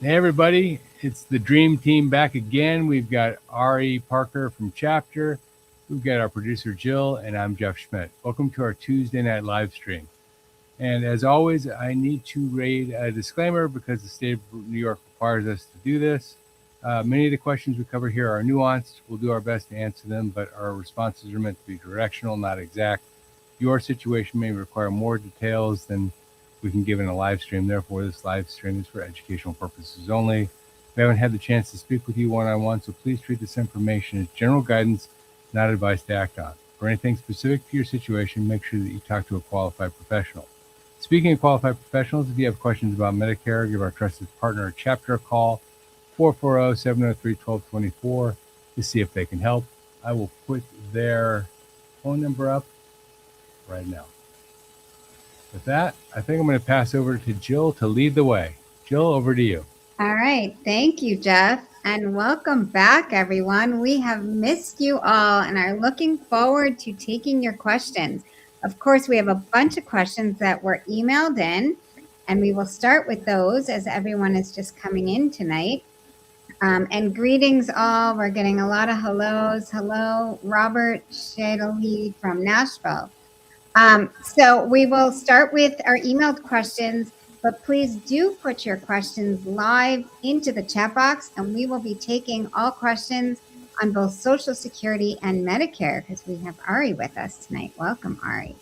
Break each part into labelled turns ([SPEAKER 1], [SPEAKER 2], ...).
[SPEAKER 1] Hey, everybody. It's the Dream Team back again. We've got Ari Parker from Chapter. We've got our producer, Jill, and I'm Jeff Schmidt. Welcome to our Tuesday night live stream. And as always, I need to read a disclaimer because the state of New York requires us to do this. Many of the questions we cover here are nuanced. We'll do our best to answer them, but our responses are meant to be directional, not exact. Your situation may require more details than we can give in a live stream. Therefore, this live stream is for educational purposes only. We haven't had the chance to speak with you one-on-one, so please treat this information as general guidance, not advice to act on. For anything specific to your situation, make sure that you talk to a qualified professional. Speaking of qualified professionals, if you have questions about Medicare, give our trusted partner Chapter a call, 440-703-1224, to see if they can help. I will put their phone number up right now. With that, I think I'm going to pass over to Jill to lead the way. Jill, over to you.
[SPEAKER 2] All right. Thank you, Jeff. And welcome back, everyone. We have missed you all and are looking forward to taking your questions. Of course, we have a bunch of questions that were emailed in, and we will start with those as everyone is just coming in tonight. And greetings all. We're getting a lot of hellos. Hello, Robert Shadley from Nashville. So we will start with our emailed questions, but please do put your questions live into the chat box, and we will be taking all questions on both Social Security and Medicare because we have Ari with us tonight. Welcome, Ari.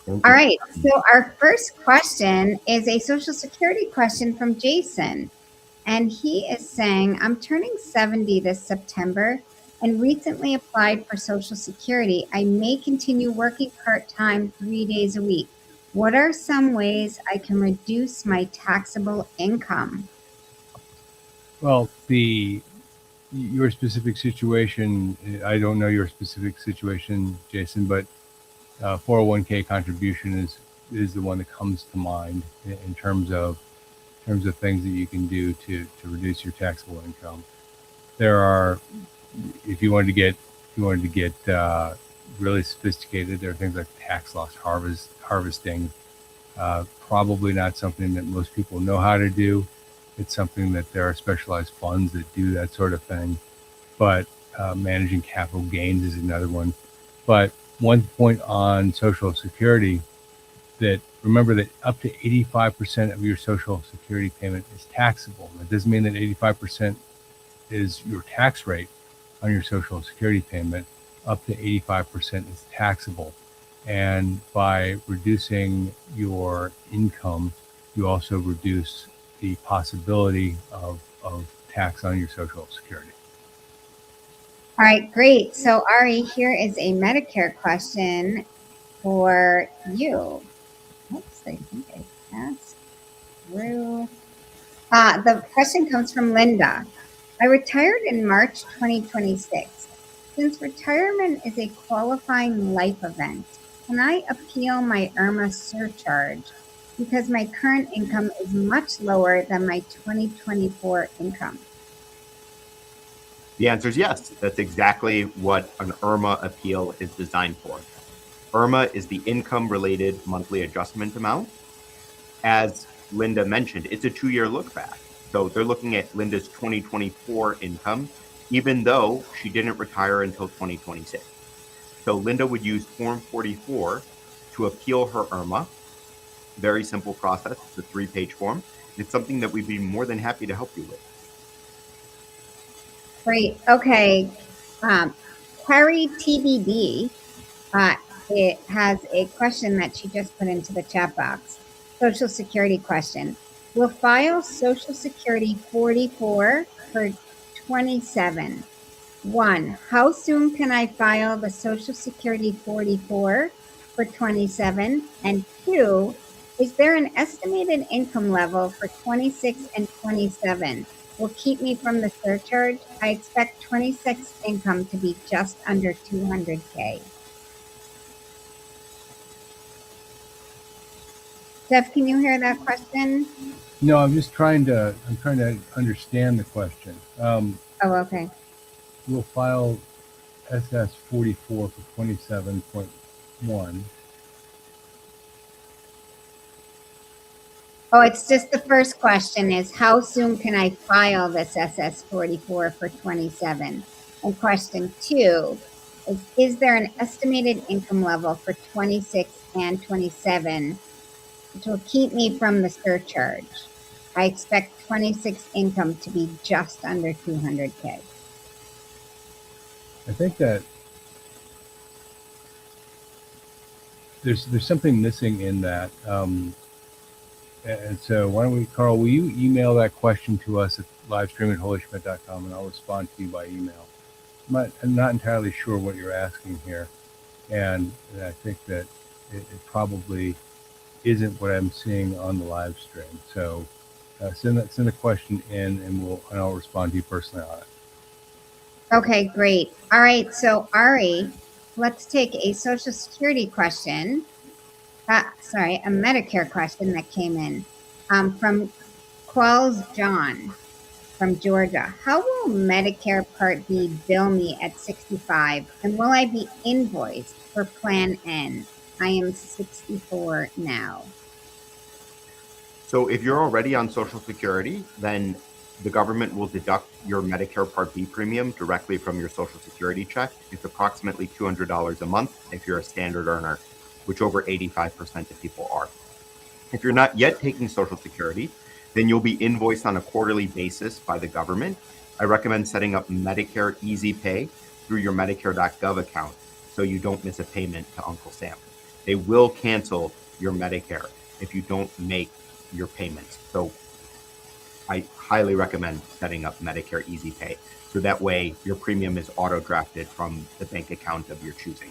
[SPEAKER 2] All right. So our first question is a Social Security question from Jason. And he is saying, I'm turning 70 this September and recently applied for Social Security. I may continue working part-time 3 days a week. What are some ways I can reduce my taxable income?
[SPEAKER 1] Well, your specific situation, I don't know your specific situation, Jason, but 401k contribution is the one that comes to mind in terms of things that you can do to reduce your taxable income. There are, if you wanted to get really sophisticated, there are things like tax loss harvesting. Probably not something that most people know how to do. It's something that there are specialized funds that do that sort of thing. But managing capital gains is another one. But one point on Social Security, that remember that up to 85% of your Social Security payment is taxable. That doesn't mean that 85% is your tax rate on your Social Security payment. Up to 85% is taxable. And by reducing your income, you also reduce the possibility of tax on your Social Security.
[SPEAKER 2] All right, great. So Ari, here is a Medicare question for you. Oops, I think I passed through. The question comes from Linda. I retired in March 2026. Since retirement is a qualifying life event, can I appeal my IRMA surcharge because my current income is much lower than my 2024 income?
[SPEAKER 3] The answer is yes. That's exactly what an IRMA appeal is designed for. IRMA is the income-related monthly adjustment amount. As Linda mentioned, it's a 2-year look back. So they're looking at Linda's 2024 income, even though she didn't retire until 2026. So Linda would use Form 44 to appeal her IRMA. Very simple process. It's a 3-page form. It's something that we'd be more than happy to help you with.
[SPEAKER 2] Great. Okay. Carrie TBD it has a question that she just put into the chat box. Social Security question. Will file Social Security 44 for 27. 1. How soon can I file the Social Security 44 for 27? And 2. Is there an estimated income level for 26 and 27? Will keep me from the surcharge? I expect 26 income to be just under 200K. Jeff, can you hear that question?
[SPEAKER 1] No, I'm trying to understand the question.
[SPEAKER 2] Okay.
[SPEAKER 1] We'll file SS 44 for 27.1.
[SPEAKER 2] Oh, it's just the first question is how soon can I file this SS-44 for 27? And question 2 is there an estimated income level for 26 and 27 which will keep me from the surcharge? I expect 26 income to be just under 200K.
[SPEAKER 1] I think that there's something missing in that. And so why don't we, Carl, will you email that question to us at livestream@holyschmidt.com, and I'll respond to you by email. I'm not entirely sure what you're asking here. And I think that it probably isn't what I'm seeing on the live stream. So send a question in, and I'll respond to you personally on it.
[SPEAKER 2] Okay, great. All right, so Ari, let's take a Social Security question. A Medicare question that came in from Qualls John from Georgia. How will Medicare Part B bill me at 65, and will I be invoiced for Plan N? I am 64 now.
[SPEAKER 3] So if you're already on Social Security, then the government will deduct your Medicare Part B premium directly from your Social Security check. It's approximately $200 a month if you're a standard earner, which over 85% of people are. If you're not yet taking Social Security, then you'll be invoiced on a quarterly basis by the government. I recommend setting up Medicare Easy Pay through your Medicare.gov account so you don't miss a payment to Uncle Sam. They will cancel your Medicare if you don't make your payments. So I highly recommend setting up Medicare Easy Pay so that way your premium is auto drafted from the bank account of your choosing.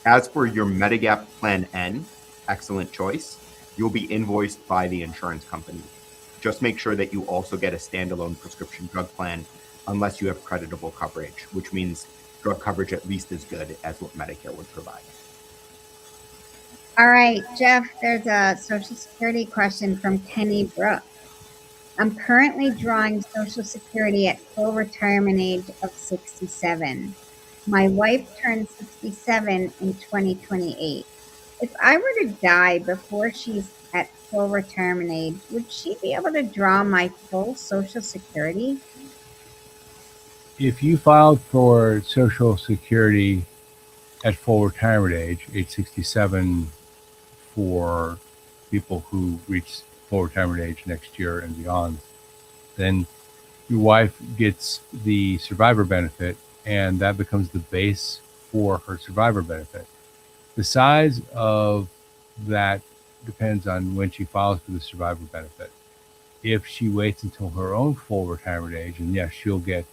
[SPEAKER 3] As for your Medigap Plan N, excellent choice. You'll be invoiced by the insurance company. Just make sure that you also get a standalone prescription drug plan unless you have creditable coverage, which means drug coverage at least as good as what Medicare would provide.
[SPEAKER 2] All right, Jeff, there's a Social Security question from Kenny Brook. I'm currently drawing Social Security at full retirement age of 67. My wife turned 67 in 2028. If I were to die before she's at full retirement age, would she be able to draw my full Social Security?
[SPEAKER 1] If you filed for Social Security at full retirement age 67, for people who reach full retirement age next year and beyond, then your wife gets the survivor benefit, and that becomes the base for her survivor benefit. The size of that depends on when she files for the survivor benefit. If she waits until her own full retirement age, and yes, she'll get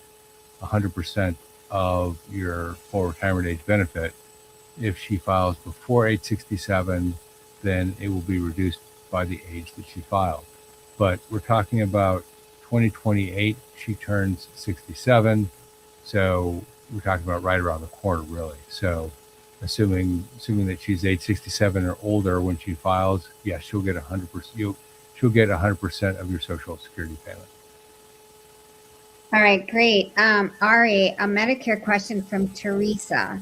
[SPEAKER 1] 100% of your full retirement age benefit. If she files before age 67, then it will be reduced by the age that she filed. But we're talking about 2028, she turns 67. So we're talking about right around the corner, really. So assuming that she's age 67 or older when she files, yes, she'll get 100%. She'll get 100% of your Social Security payment.
[SPEAKER 2] All right, great. Ari, a Medicare question from Teresa.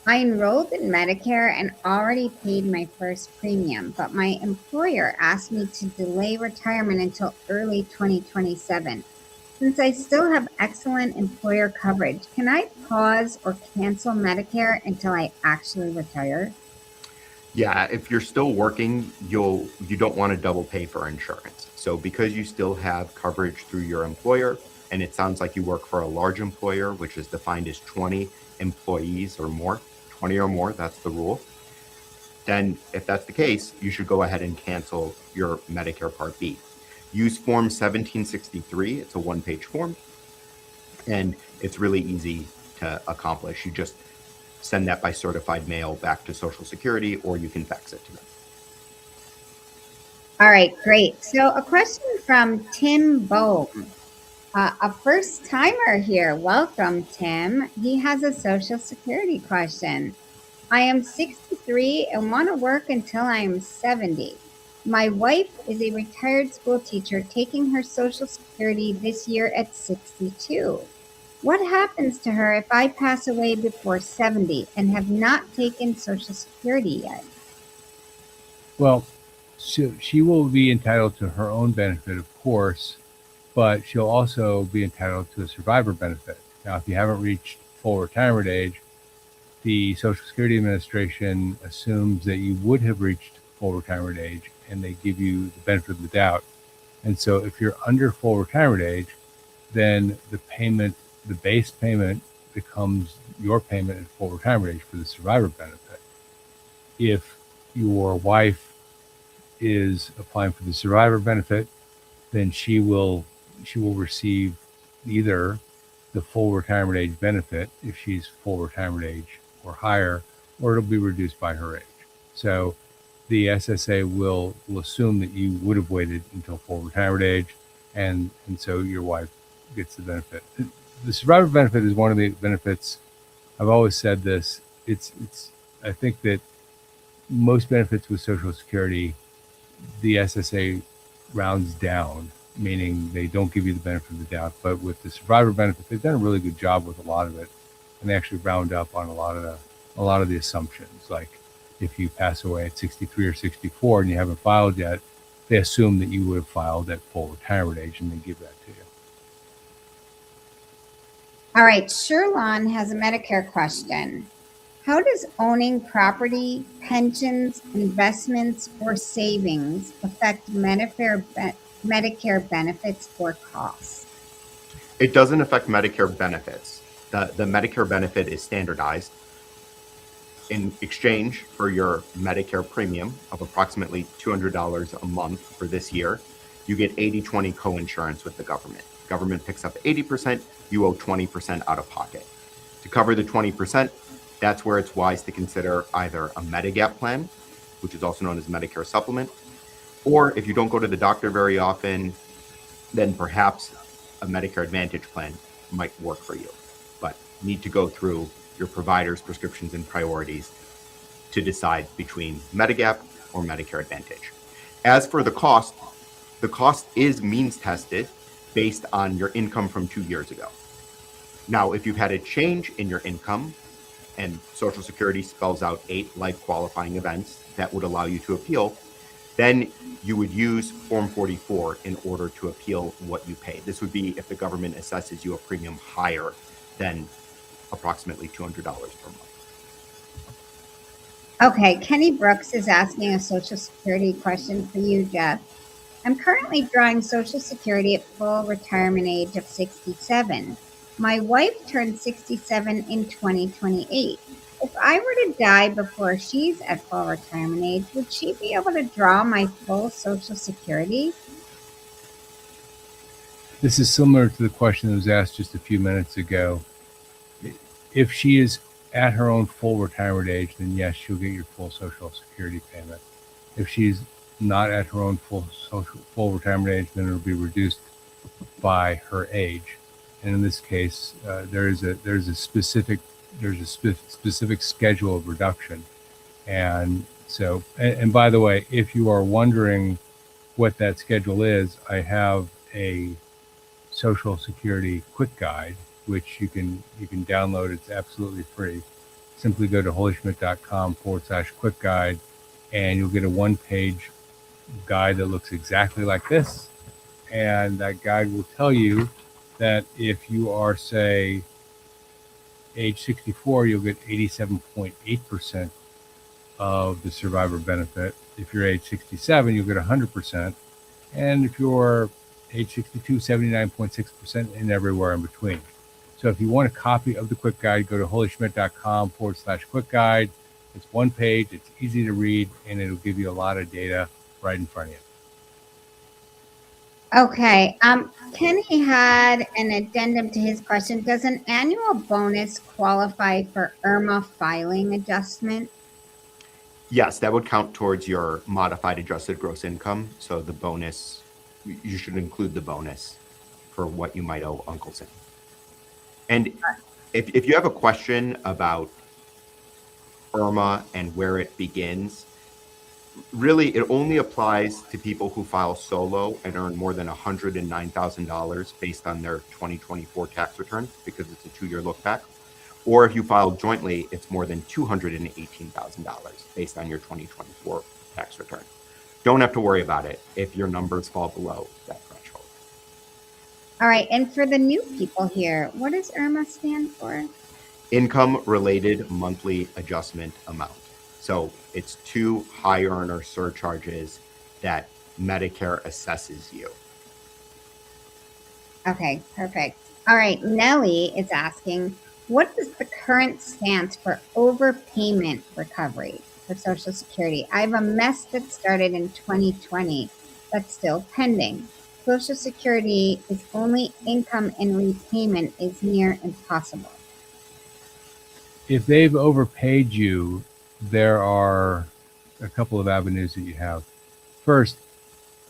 [SPEAKER 2] I enrolled in Medicare and already paid my first premium, but my employer asked me to delay retirement until early 2027. Since I still have excellent employer coverage, can I pause or cancel Medicare until I actually retire?
[SPEAKER 3] Yeah, if you're still working, you don't want to double pay for insurance. So because you still have coverage through your employer, and it sounds like you work for a large employer, which is defined as 20 employees or more, 20 or more, that's the rule. Then if that's the case, you should go ahead and cancel your Medicare Part B. Use Form 1763. It's a one-page form, and it's really easy to accomplish. You just send that by certified mail back to Social Security, or you can fax it to them.
[SPEAKER 2] All right, great. So a question from Tim Bohm, a first timer here. Welcome, Tim. He has a Social Security question. I am 63 and want to work until I am 70. My wife is a retired school teacher taking her Social Security this year at 62. What happens to her if I pass away before 70 and have not taken Social Security yet?
[SPEAKER 1] Well, she will be entitled to her own benefit, of course, but she'll also be entitled to a survivor benefit. Now, if you haven't reached full retirement age, the Social Security Administration assumes that you would have reached full retirement age, and they give you the benefit of the doubt. And so if you're under full retirement age, then the base payment becomes your payment at full retirement age for the survivor benefit. If your wife is applying for the survivor benefit, then she will receive either the full retirement age benefit if she's full retirement age or higher, or it'll be reduced by her age. So the SSA will assume that you would have waited until full retirement age, and so your wife gets the benefit. The survivor benefit is one of the benefits. I've always said this. I think that most benefits with Social Security, the SSA rounds down, meaning they don't give you the benefit of the doubt. But with the survivor benefit, they've done a really good job with a lot of it, and they actually round up on a lot of the assumptions. Like if you pass away at 63 or 64 and you haven't filed yet, they assume that you would have filed at full retirement age, and they give that to you.
[SPEAKER 2] All right, Sherlon has a Medicare question. How does owning property, pensions, investments, or savings affect Medicare benefits or costs?
[SPEAKER 3] It doesn't affect Medicare benefits. The Medicare benefit is standardized. In exchange for your Medicare premium of approximately $200 a month for this year, you get 80-20 co-insurance with the government. Government picks up 80%, you owe 20% out of pocket. To cover the 20%, that's where it's wise to consider either a Medigap plan, which is also known as Medicare Supplement, or if you don't go to the doctor very often, then perhaps a Medicare Advantage plan might work for you, but need to go through your provider's prescriptions and priorities to decide between Medigap or Medicare Advantage. As for the cost is means tested based on your income from 2 years ago. Now, if you've had a change in your income, and Social Security spells out 8 life qualifying events that would allow you to appeal, then you would use Form 44 in order to appeal what you pay. This would be if the government assesses you a premium higher than approximately $200 per month.
[SPEAKER 2] Okay, Kenny Brooks is asking a Social Security question for you, Jeff. I'm currently drawing Social Security at full retirement age of 67. My wife turned 67 in 2028. If I were to die before she's at full retirement age, would she be able to draw my full Social Security?
[SPEAKER 1] This is similar to the question that was asked just a few minutes ago. If she is at her own full retirement age, then yes, she'll get your full Social Security payment. If she's not at her own full retirement age, then it'll be reduced by her age. And in this case, there's a specific schedule of reduction. And so, and by the way, if you are wondering what that schedule is, I have a Social Security quick guide, which you can download. It's absolutely free. Simply go to holyschmidt.com/quick guide, and you'll get a 1-page guide that looks exactly like this. And that guide will tell you that if you are, say, age 64, you'll get 87.8% of the survivor benefit. If you're age 67, you'll get 100%. And if you're age 62, 79.6%, and everywhere in between. So if you want a copy of the quick guide, go to holyschmidt.com/quick guide. It's 1 page, it's easy to read, and it'll give you a lot of data right in front of you.
[SPEAKER 2] Okay. Kenny had an addendum to his question. Does an annual bonus qualify for IRMA filing adjustment?
[SPEAKER 3] Yes, that would count towards your modified adjusted gross income. So the bonus, you should include the bonus for what you might owe Uncle Sam. And if you have a question about IRMA and where it begins, really, it only applies to people who file solo and earn more than $109,000 based on their 2024 tax return, because it's a 2-year look back. Or if you file jointly, it's more than $218,000 based on your 2024 tax return. don't have to worry about it if your numbers fall below that threshold.
[SPEAKER 2] All right. And for the new people here, what does IRMA stand for?
[SPEAKER 3] Income-related monthly adjustment amount. So it's 2 high earner surcharges that Medicare assesses you.
[SPEAKER 2] Okay, perfect. All right. Nellie is asking, what is the current stance for overpayment recovery for Social Security? I have a mess that started in 2020 that's still pending. Social Security is only income and repayment is near impossible.
[SPEAKER 1] If they've overpaid you, there are a couple of avenues that you have. First,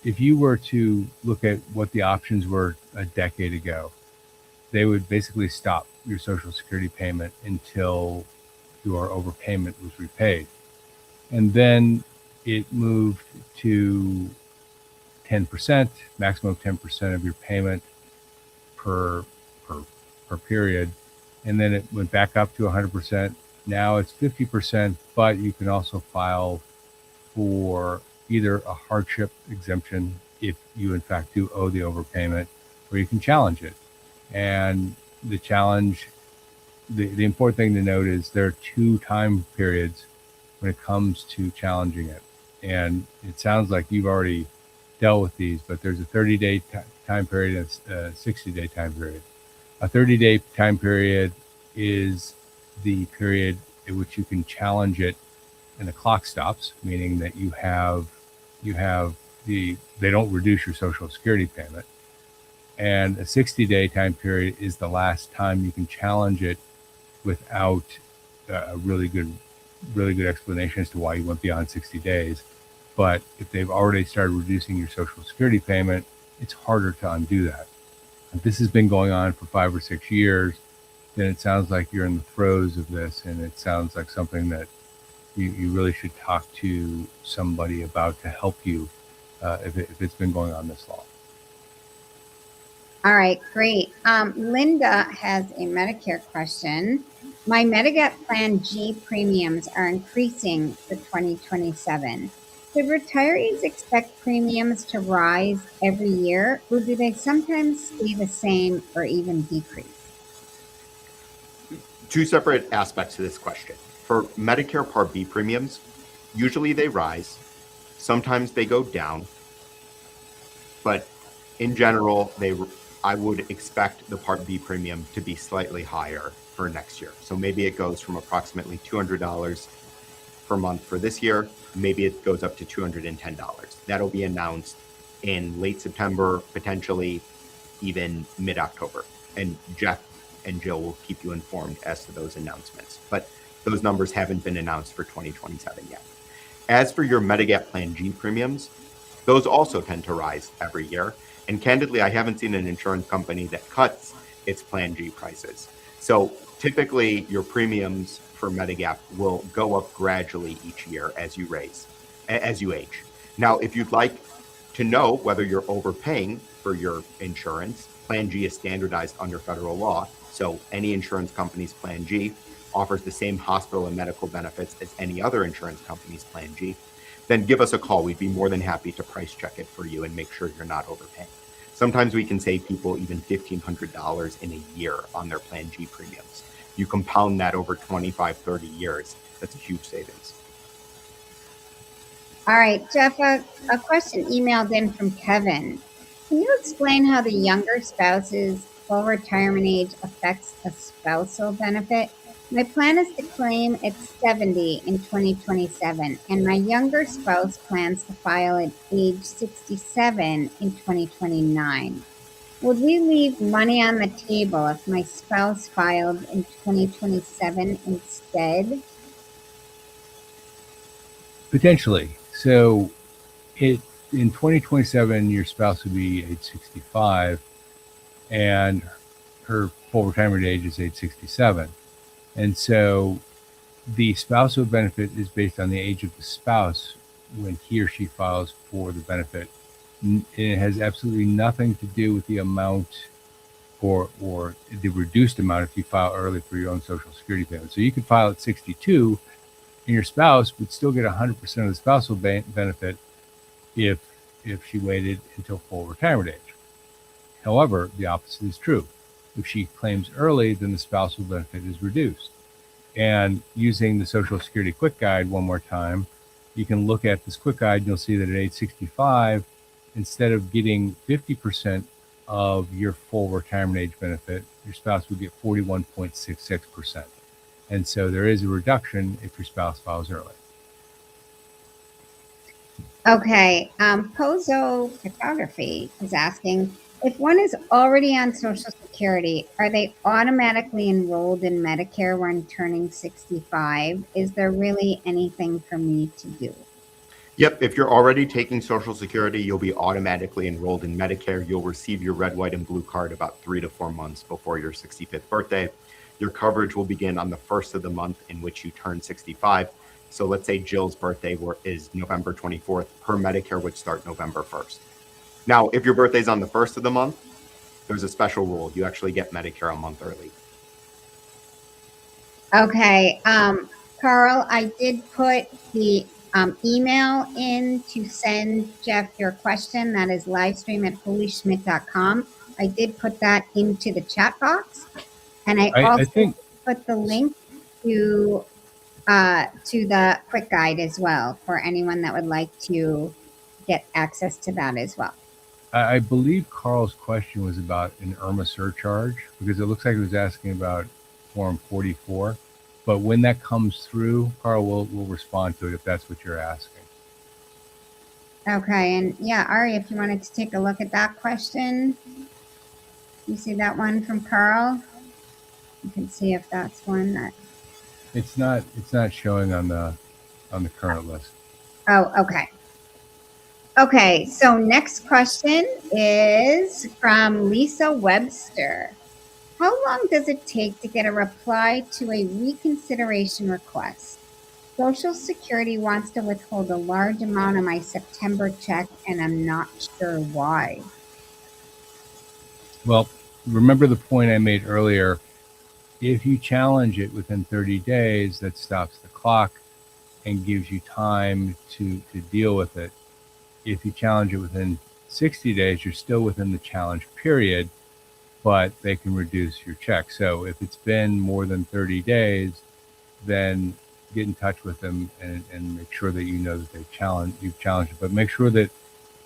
[SPEAKER 1] if you were to look at what the options were a decade ago, they would basically stop your Social Security payment until your overpayment was repaid. And then it moved to 10%, maximum 10% of your payment per period. And then it went back up to 100%. Now it's 50%, but you can also file for either a hardship exemption if you in fact do owe the overpayment, or you can challenge it. And the challenge, the important thing to note is there are 2 time periods when it comes to challenging it. And it sounds like you've already dealt with these, but there's a 30-day time period and a 60-day time period. A 30-day time period is the period in which you can challenge it and the clock stops, meaning that they don't reduce your Social Security payment. And a 60-day time period is the last time you can challenge it without a really good explanation as to why you went beyond 60 days. But if they've already started reducing your Social Security payment, it's harder to undo that. If this has been going on for 5 or 6 years, then it sounds like you're in the throes of this, and it sounds like something that you really should talk to somebody about to help you if it's been going on this long.
[SPEAKER 2] All right, great. Linda has a Medicare question. My Medigap Plan G premiums are increasing for 2027. Should retirees expect premiums to rise every year, or do they sometimes stay the same or even decrease?
[SPEAKER 3] 2 separate aspects to this question. For Medicare Part B premiums, usually they rise, sometimes they go down, but in general, I would expect the Part B premium to be slightly higher for next year. So maybe it goes from approximately $200 per month for this year, maybe it goes up to $210. That'll be announced in late September, potentially even mid-October. And Jeff and Jill will keep you informed as to those announcements. But those numbers haven't been announced for 2027 yet. As for your Medigap Plan G premiums, those also tend to rise every year. And candidly, I haven't seen an insurance company that cuts its Plan G prices. So typically, your premiums for Medigap will go up gradually each year as you age. Now, if you'd like to know whether you're overpaying for your insurance, Plan G is standardized under federal law. So any insurance company's Plan G offers the same hospital and medical benefits as any other insurance company's Plan G. Then give us a call. We'd be more than happy to price check it for you and make sure you're not overpaying. Sometimes we can save people even $1,500 in a year on their Plan G premiums. You compound that over 25, 30 years, that's a huge savings.
[SPEAKER 2] All right, Jeff, a question emailed in from Kevin. Can you explain how the younger spouse's full retirement age affects a spousal benefit? My plan is to claim at 70 in 2027, and my younger spouse plans to file at age 67 in 2029. Would we leave money on the table if my spouse filed in 2027 instead?
[SPEAKER 1] Potentially. So in 2027, your spouse would be age 65, and her full retirement age is age 67. And so the spousal benefit is based on the age of the spouse when he or she files for the benefit. It has absolutely nothing to do with the amount or the reduced amount if you file early for your own Social Security payment. So you could file at 62 and your spouse would still get 100% of the spousal benefit, if she waited until full retirement age. However, the opposite is true. If she claims early, then the spousal benefit is reduced. And using the Social Security Quick Guide one more time, you can look at this quick guide and you'll see that at age 65, instead of getting 50% of your full retirement age benefit, your spouse would get 41.66%. And so there is a reduction if your spouse files early.
[SPEAKER 2] Okay, Pozo Photography is asking, if one is already on Social Security, are they automatically enrolled in Medicare when turning 65? Is there really anything for me to do?
[SPEAKER 3] Yep, if you're already taking Social Security, you'll be automatically enrolled in Medicare. You'll receive your red, white, and blue card about 3 to 4 months before your 65th birthday. Your coverage will begin on the first of the month in which you turn 65. So let's say Jill's birthday is November 24th. Her Medicare would start November 1st. Now, if your birthday's on the first of the month, there's a special rule. You actually get Medicare a month early.
[SPEAKER 2] Okay, Carl, I did put the email in to send Jeff your question. That is livestream@holyschmidt.com. I did put that into the chat box, and I also
[SPEAKER 1] think
[SPEAKER 2] put the link to the quick guide as well for anyone that would like to get access to that as well.
[SPEAKER 1] I believe Carl's question was about an IRMA surcharge, because it looks like it was asking about Form 44. But when that comes through, Carl, we'll respond to it if that's what you're asking.
[SPEAKER 2] Okay, and yeah, Ari, if you wanted to take a look at that question, you see that one from Carl? You can see if that's one that
[SPEAKER 1] it's not showing on the current list.
[SPEAKER 2] Oh, okay. Okay, so next question is from Lisa Webster. How long does it take to get a reply to a reconsideration request? Social Security wants to withhold a large amount of my September check, and I'm not sure why.
[SPEAKER 1] Well, remember the point I made earlier. If you challenge it within 30 days, that stops the clock and gives you time to deal with it. If you challenge it within 60 days, you're still within the challenge period, but they can reduce your check. So if it's been more than 30 days, then get in touch with them and make sure that you know that you've challenged it. But make sure that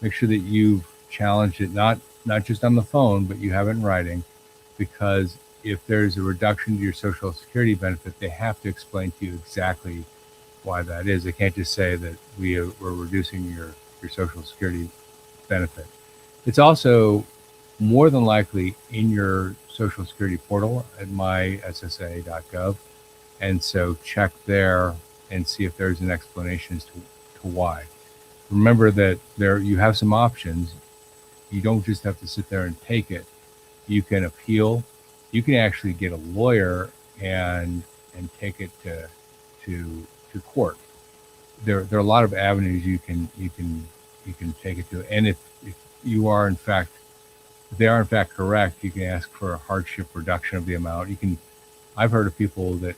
[SPEAKER 1] you've challenged it, not just on the phone, but you have it in writing, because if there's a reduction to your Social Security benefit, they have to explain to you exactly why that is. They can't just say that we're reducing your Social Security benefit. It's also more than likely in your Social Security portal at myssa.gov. And so check there and see if there's an explanation as to why. Remember that you have some options. You don't just have to sit there and take it. You can appeal. You can actually get a lawyer and take it to court. There are a lot of avenues you can take it to. And if you are in fact, if they are in fact correct, you can ask for a hardship reduction of the amount. I've heard of people that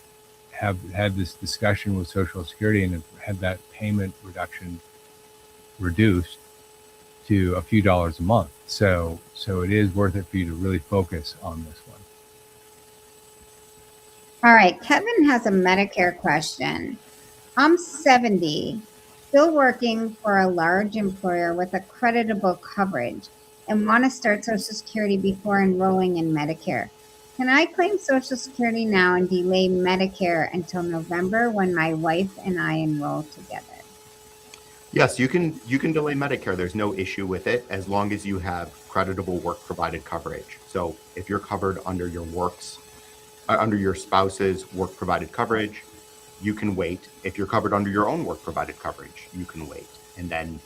[SPEAKER 1] have had this discussion with Social Security and have had that payment reduction reduced to a few dollars a month. So it is worth it for you to really focus on this one.
[SPEAKER 2] All right, Kevin has a Medicare question. I'm 70, still working for a large employer with a creditable coverage, and want to start Social Security before enrolling in Medicare. Can I claim Social Security now and delay Medicare until November when my wife and I enroll together?
[SPEAKER 3] Yes, you can delay Medicare. There's no issue with it as long as you have creditable work provided coverage. So if you're covered under your spouse's work provided coverage, you can wait. If you're covered under your own work provided coverage, you can wait. And then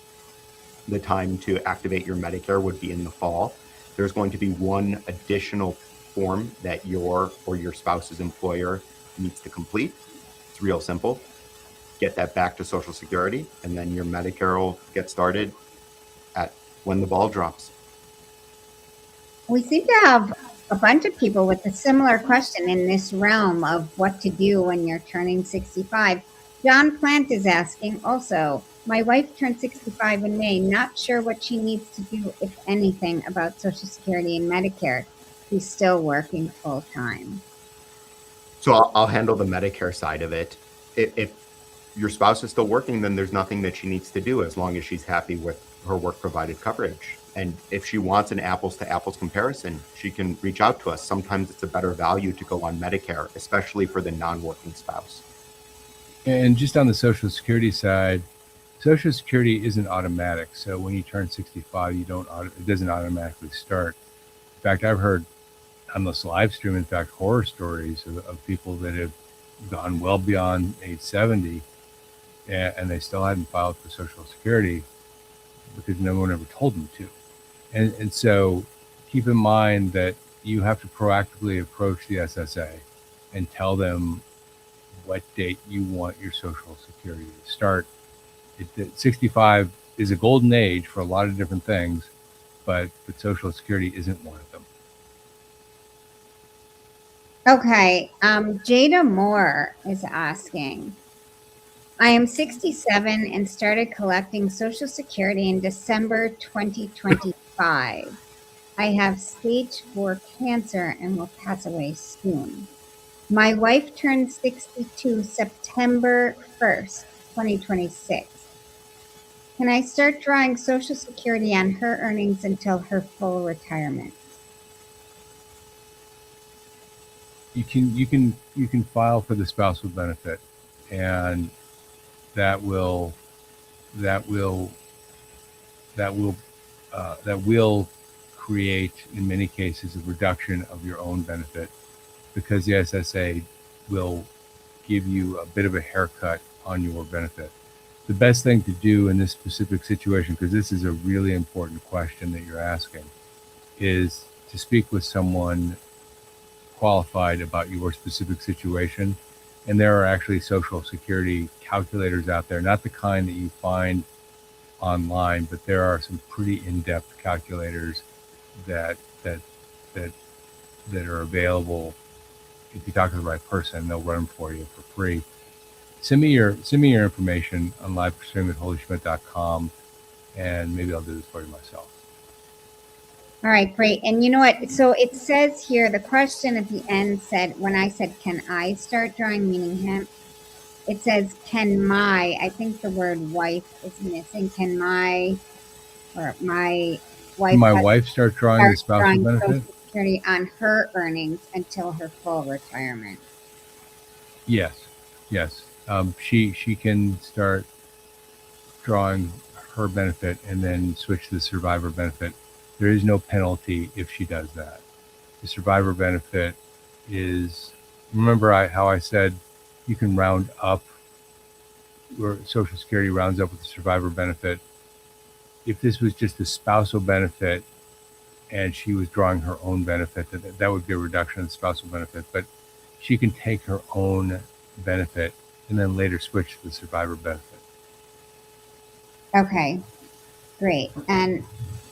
[SPEAKER 3] the time to activate your Medicare would be in the fall. There's going to be one additional form that your or your spouse's employer needs to complete. It's real simple. Get that back to Social Security, and then your Medicare will get started when the ball drops.
[SPEAKER 2] We seem to have a bunch of people with a similar question in this realm of what to do when you're turning 65. John Plant is asking also, My wife turned 65 in May. Not sure what she needs to do, if anything, about Social Security and Medicare. She's still working full time.
[SPEAKER 3] So I'll handle the Medicare side of it. If your spouse is still working, then there's nothing that she needs to do as long as she's happy with her work provided coverage. And if she wants an apples to apples comparison, she can reach out to us. Sometimes it's a better value to go on Medicare, especially for the non-working spouse.
[SPEAKER 1] And just on the Social Security side, Social Security isn't automatic. So when you turn 65, it doesn't automatically start. In fact, I've heard on this live stream, in fact, horror stories of people that have gone well beyond age 70 and they still hadn't filed for Social Security because no one ever told them to. And so keep in mind that you have to proactively approach the SSA and tell them what date you want your Social Security to start. 65 is a golden age for a lot of different things, but Social Security isn't one of them.
[SPEAKER 2] Okay, Jada Moore is asking, I am 67 and started collecting Social Security in December 2025. I have stage 4 cancer and will pass away soon. My wife turned 62 September 1st, 2026. Can I start drawing Social Security on her earnings until her full retirement?
[SPEAKER 1] You can file for the spousal benefit, and that will create, in many cases, a reduction of your own benefit because the SSA will give you a bit of a haircut on your benefit. The best thing to do in this specific situation, because this is a really important question that you're asking, is to speak with someone qualified about your specific situation. And there are actually Social Security calculators out there, not the kind that you find online, but there are some pretty in-depth calculators that are available. If you talk to the right person, they'll run them for you for free. Send me your information on livestream@holyschmidt.com, and maybe I'll do this for you myself.
[SPEAKER 2] All right, great. And you know what? So it says here, the question at the end said, when I said, can I start drawing, meaning him, it says, I think the word wife is missing. My wife
[SPEAKER 1] start drawing the spousal benefit?
[SPEAKER 2] Social Security on her earnings until her full retirement.
[SPEAKER 1] Yes. She can start drawing her benefit and then switch to the survivor benefit. There is no penalty if she does that. The survivor benefit is, remember how I said you can round up, or Social Security rounds up with the survivor benefit. If this was just a spousal benefit and she was drawing her own benefit, that would be a reduction in the spousal benefit. But she can take her own benefit and then later switch to the survivor benefit.
[SPEAKER 2] Okay, great. And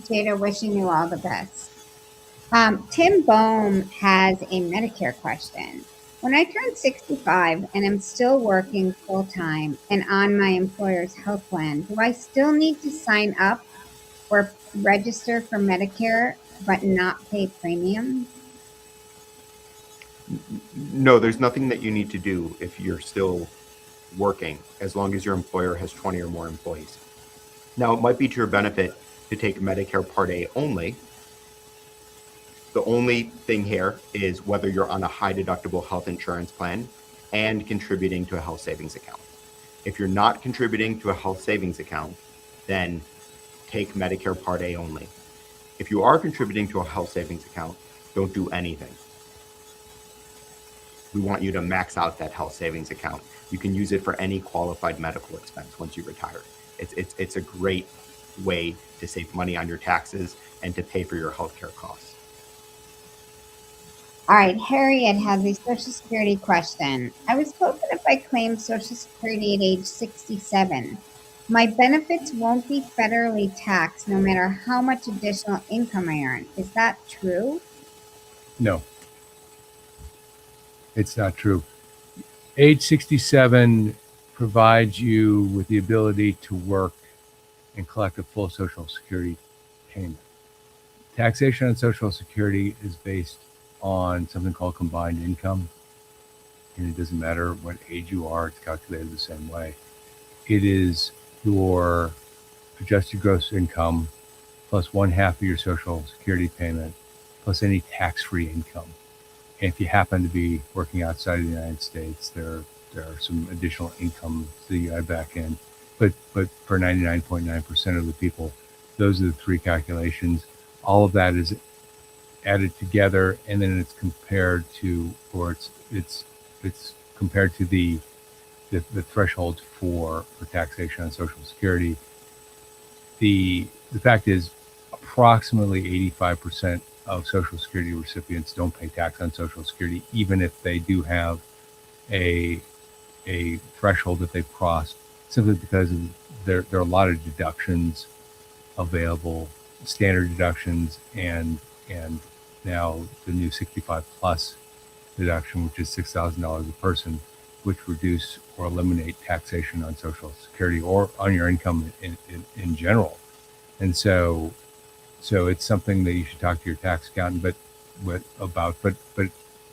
[SPEAKER 2] Jada, wishing you all the best. Tim Bohm has a Medicare question. When I turn 65 and am still working full-time and on my employer's health plan, do I still need to sign up or register for Medicare but not pay premiums?
[SPEAKER 3] No, there's nothing that you need to do if you're still working, as long as your employer has 20 or more employees. Now, it might be to your benefit to take Medicare Part A only. The only thing here is whether you're on a high deductible health insurance plan and contributing to a health savings account. If you're not contributing to a health savings account, then take Medicare Part A only. If you are contributing to a health savings account, don't do anything. We want you to max out that health savings account. You can use it for any qualified medical expense once you retire. It's a great way to save money on your taxes and to pay for your healthcare costs.
[SPEAKER 2] All right, Harriet has a Social Security question. I was told that if I claim Social Security at age 67, my benefits won't be federally taxed no matter how much additional income I earn. Is that true?
[SPEAKER 1] No, it's not true. Age 67 provides you with the ability to work and collect a full Social Security payment. Taxation on Social Security is based on something called combined income, and it doesn't matter what age you are, it's calculated the same way. It is your adjusted gross income plus 1/2 of your Social Security payment plus any tax-free income. And if you happen to be working outside of the United States, there are some additional income that you add back in. But for 99.9% of the people, those are the three calculations. All of that is added together, and then it's compared to, or it's compared to the threshold for taxation on Social Security. The fact is, approximately 85% of Social Security recipients don't pay tax on Social Security, even if they do have a threshold that they've crossed, simply because there are a lot of deductions available, standard deductions, and now the new 65 plus deduction, which is $6,000 a person, which reduce or eliminate taxation on Social Security or on your income in general. And so it's something that you should talk to your tax accountant but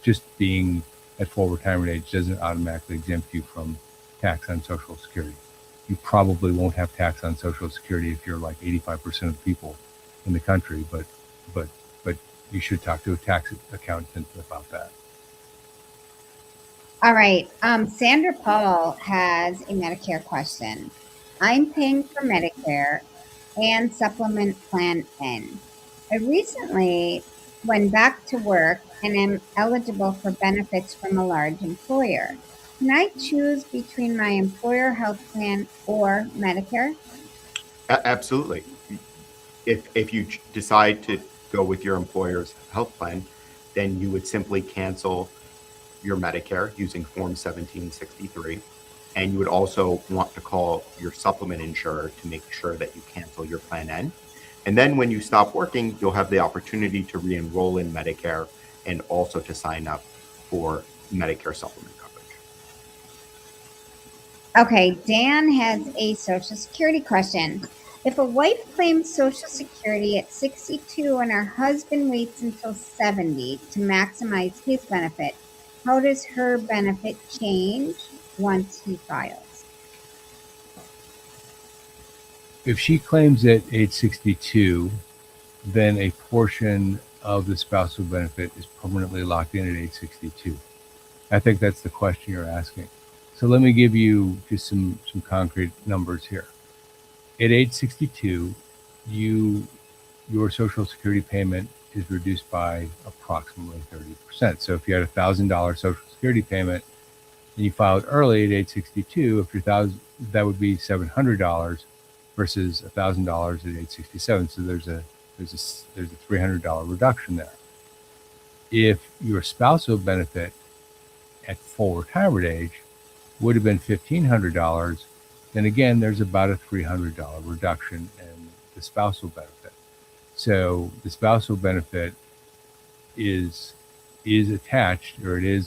[SPEAKER 1] just being at full retirement age doesn't automatically exempt you from tax on Social Security. You probably won't have tax on Social Security if you're like 85% of the people in the country, but you should talk to a tax accountant about that.
[SPEAKER 2] All right. Sandra Paul has a Medicare question. I'm paying for Medicare and Supplement Plan N. I recently went back to work and am eligible for benefits from a large employer. Can I choose between my employer health plan or Medicare?
[SPEAKER 3] Absolutely. If you decide to go with your employer's health plan, then you would simply cancel your Medicare using Form 1763. And you would also want to call your supplement insurer to make sure that you cancel your Plan N. And then when you stop working, you'll have the opportunity to re-enroll in Medicare and also to sign up for Medicare Supplement coverage.
[SPEAKER 2] Okay, Dan has a Social Security question. If a wife claims Social Security at 62 and her husband waits until 70 to maximize his benefit, how does her benefit change once he files?
[SPEAKER 1] If she claims at age 62, then a portion of the spousal benefit is permanently locked in at age 62. I think that's the question you're asking. So let me give you just some concrete numbers here. At age 62, your Social Security payment is reduced by approximately 30%. So if you had $1,000 Social Security payment and you filed early at age 62, that would be $700 versus $1,000 at age 67. So there's a $300 reduction there. If your spousal benefit at full retirement age would have been $1,500, then again, there's about a $300 reduction in the spousal benefit. So the spousal benefit is attached, or it is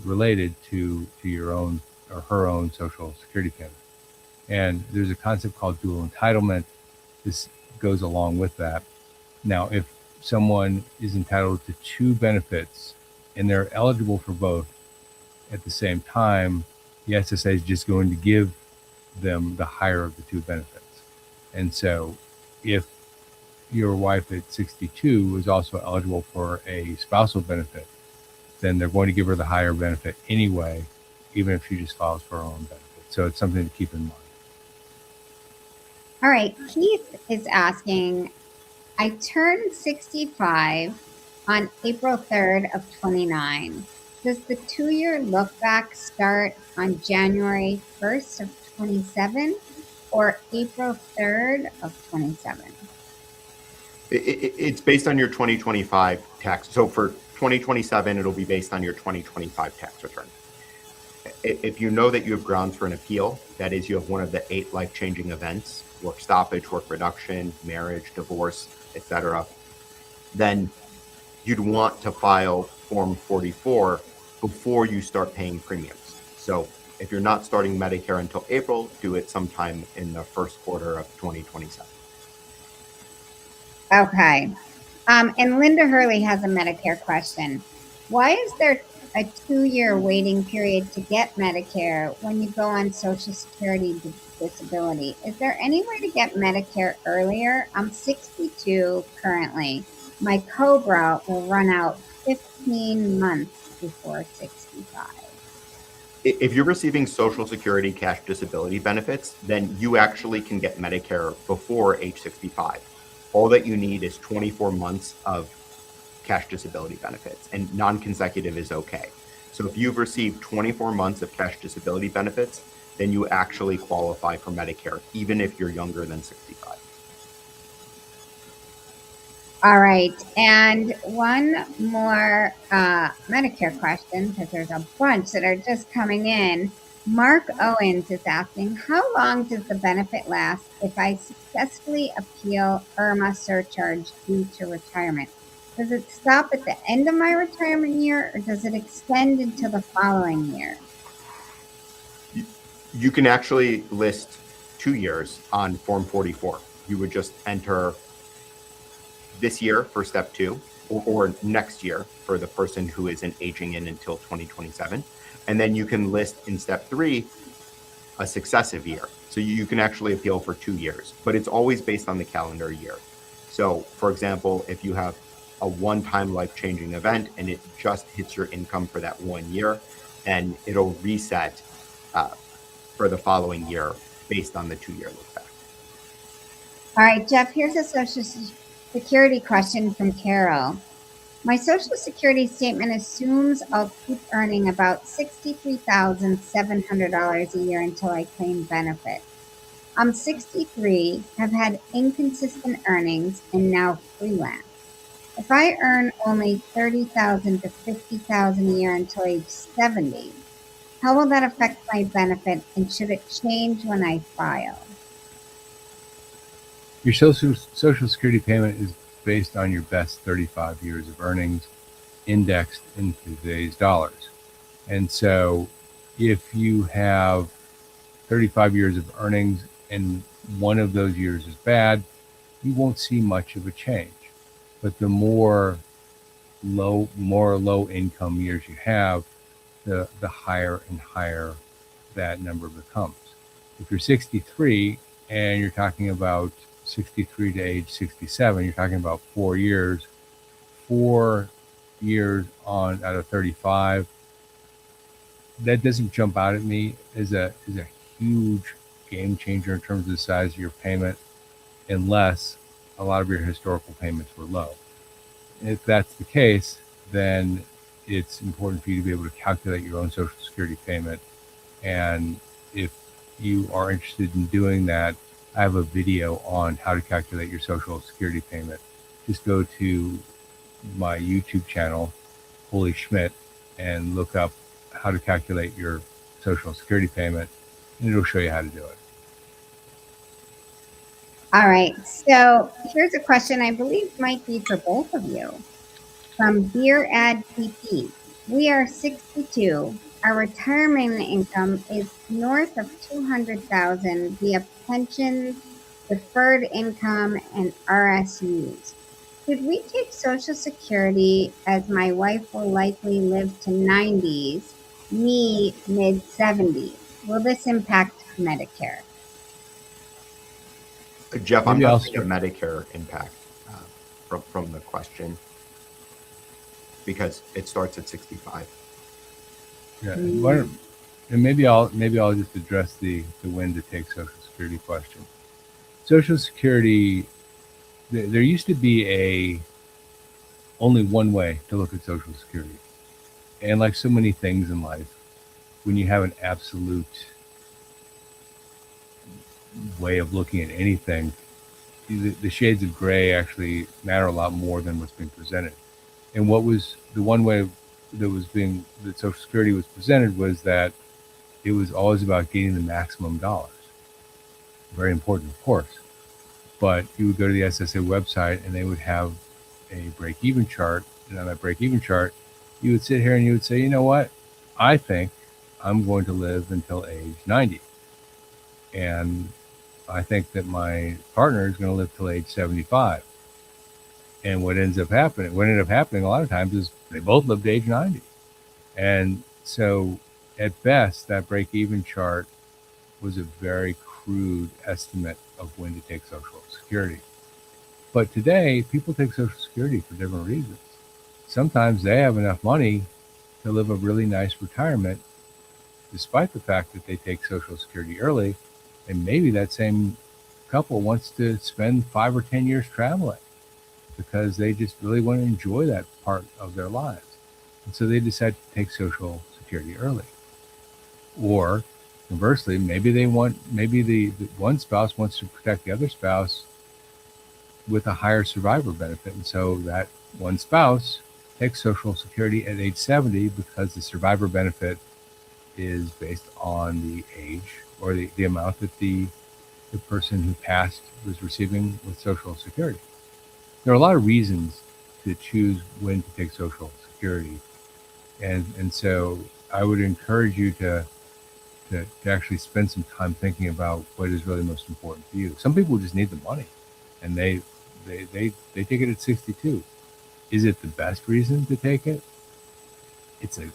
[SPEAKER 1] related to your own or her own Social Security payment. And there's a concept called dual entitlement. This goes along with that. Now, if someone is entitled to two benefits and they're eligible for both at the same time, the SSA is just going to give them the higher of the two benefits. And so if your wife at 62 is also eligible for a spousal benefit, then they're going to give her the higher benefit anyway, even if she just files for her own benefit. So it's something to keep in mind.
[SPEAKER 2] All right, Keith is asking, I turned 65 on April 3rd of 29. Does the 2-year look back start on January 1st of 27 or April 3rd of 27?
[SPEAKER 3] It's based on your 2025 tax. So for 2027, it'll be based on your 2025 tax return. If you know that you have grounds for an appeal, that is, you have one of the 8 life-changing events, work stoppage, work reduction, marriage, divorce, etc., then you'd want to file Form 44 before you start paying premiums. So If you're not starting Medicare until April, do it sometime in the first quarter of 2027.
[SPEAKER 2] Okay. And Linda Hurley has a Medicare question. Why is there a 2-year waiting period to get Medicare when you go on Social Security disability? Is there any way to get Medicare earlier? I'm 62 currently. My COBRA will run out 15 months before 65.
[SPEAKER 3] If you're receiving Social Security cash disability benefits, then you actually can get Medicare before age 65. All that you need is 24 months of cash disability benefits, and non-consecutive is okay. So if you've received 24 months of cash disability benefits, then you actually qualify for Medicare, even if you're younger than 65.
[SPEAKER 2] All right. And one more Medicare question, because there's a bunch that are just coming in. Mark Owens is asking, how long does the benefit last if I successfully appeal IRMA surcharge due to retirement? Does it stop at the end of my retirement year, or does it extend into the following year?
[SPEAKER 3] You can actually list 2 years on Form 44. You would just enter this year for step 2, or next year for the person who isn't aging in until 2027. And then you can list in step 3 a successive year. So you can actually appeal for 2 years, but it's always based on the calendar year. So for example, if you have a one-time life-changing event and it just hits your income for that 1 year, then it'll reset for the following year based on the 2-year look back.
[SPEAKER 2] All right, Jeff, here's a Social Security question from Carol. My Social Security statement assumes I'll keep earning about $63,700 a year until I claim benefit. I'm 63, have had inconsistent earnings, and now freelance. If I earn only $30,000 to $50,000 a year until age 70, how will that affect my benefit, and should it change when I file?
[SPEAKER 1] Your Social Security payment is based on your best 35 years of earnings indexed in today's dollars. And so if you have 35 years of earnings and one of those years is bad, you won't see much of a change. But the more low income years you have, the higher and higher that number becomes. If you're 63 and you're talking about 63 to age 67, you're talking about 4 years. 4 years on out of 35. That doesn't jump out at me as a huge game changer in terms of the size of your payment, unless a lot of your historical payments were low. If that's the case, then it's important for you to be able to calculate your own Social Security payment. And if you are interested in doing that, I have a video on how to calculate your Social Security payment. Just go to my YouTube channel, Holy Schmidt, and look up how to calculate your Social Security payment, and it'll show you how to do it.
[SPEAKER 2] All right, so here's a question I believe might be for both of you. From Beer Ad PP. We are 62. Our retirement income is north of $200,000 via pensions, deferred income, and RSUs. Should we take Social Security as my wife will likely live to 90s, me mid-70s? Will this impact Medicare?
[SPEAKER 3] Jeff, I'm
[SPEAKER 1] Maybe I'll
[SPEAKER 3] not seeing a Medicare impact from the question because it starts at 65.
[SPEAKER 1] Yeah, and maybe I'll just address the when to take Social Security question. Social Security, there used to be only one way to look at Social Security, and like so many things in life, when you have an absolute way of looking at anything, the shades of gray actually matter a lot more than what's being presented. And what was the one way that Social Security was presented was that it was always about getting the maximum dollars. Very important, of course. But you would go to the SSA website and they would have a break-even chart. And on that break-even chart, you would sit here and you would say, you know what? I think I'm going to live until age 90. And I think that my partner is going to live till age 75. And what ended up happening a lot of times is they both lived to age 90. And so at best, that break-even chart was a very crude estimate of when to take Social Security. But today, people take Social Security for different reasons. Sometimes they have enough money to live a really nice retirement, despite the fact that they take Social Security early. And maybe that same couple wants to spend 5 or 10 years traveling because they just really want to enjoy that part of their lives. And so they decide to take Social Security early. Or conversely, maybe the one spouse wants to protect the other spouse with a higher survivor benefit. And so that one spouse takes Social Security at age 70 because the survivor benefit is based on the age or the amount that the person who passed was receiving with Social Security. There are a lot of reasons to choose when to take Social Security. And so I would encourage you to actually spend some time thinking about what is really most important to you. Some people just need the money and they take it at 62. Is it the best reason to take it? It's a